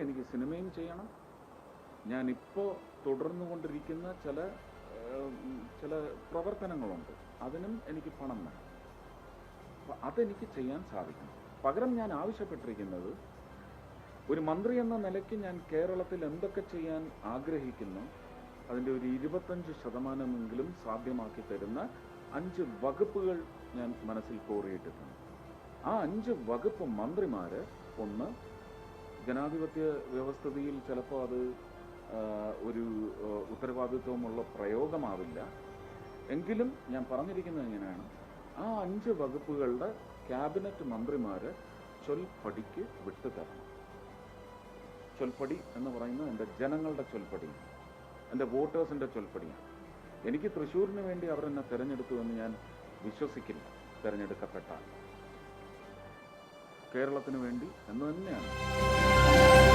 എനിക്ക് സിനിമയും ചെയ്യണം. ഞാനിപ്പോൾ തുടർന്നുകൊണ്ടിരിക്കുന്ന ചില പ്രവർത്തനങ്ങളുണ്ട്. അതിനും എനിക്ക് പണം വേണം. അപ്പോൾ അതെനിക്ക് ചെയ്യാൻ സാധിക്കണം. പകരം ഞാൻ ആവശ്യപ്പെട്ടിരിക്കുന്നത്, ഒരു മന്ത്രി എന്ന നിലയ്ക്ക് ഞാൻ കേരളത്തിൽ എന്തൊക്കെ ചെയ്യാൻ ആഗ്രഹിക്കുന്നു അതിൻ്റെ ഒരു 25% സാധ്യമാക്കി തരുന്ന 5 വകുപ്പുകൾ ഞാൻ മനസ്സിൽ കോറിയിട്ടിട്ടുണ്ട്. ആ 5 വകുപ്പ് മന്ത്രിമാർ, ഒന്ന്, ജനാധിപത്യ വ്യവസ്ഥിതിയിൽ ചിലപ്പോൾ അത് ഒരു ഉത്തരവാദിത്വമുള്ള പ്രയോഗമാവില്ല. എങ്കിലും ഞാൻ പറഞ്ഞിരിക്കുന്നത് എങ്ങനെയാണ്, ആ 5 വകുപ്പുകളുടെ ക്യാബിനറ്റ് മന്ത്രിമാർ ചൊൽപ്പടിക്ക് വിട്ടുതരണം. ചൊൽപ്പടി എന്ന് പറയുന്നത് എൻ്റെ ജനങ്ങളുടെ ചൊൽപ്പടിയാണ്, എൻ്റെ വോട്ടേഴ്സിൻ്റെ ചൊൽപ്പടിയാണ്. എനിക്ക് തൃശ്ശൂരിന് വേണ്ടി അവരെന്നെ തിരഞ്ഞെടുത്തു എന്ന് ഞാൻ വിശ്വസിക്കില്ല. തിരഞ്ഞെടുക്കപ്പെട്ടാൽ കേരളത്തിന് വേണ്ടി എന്ന് തന്നെയാണ്.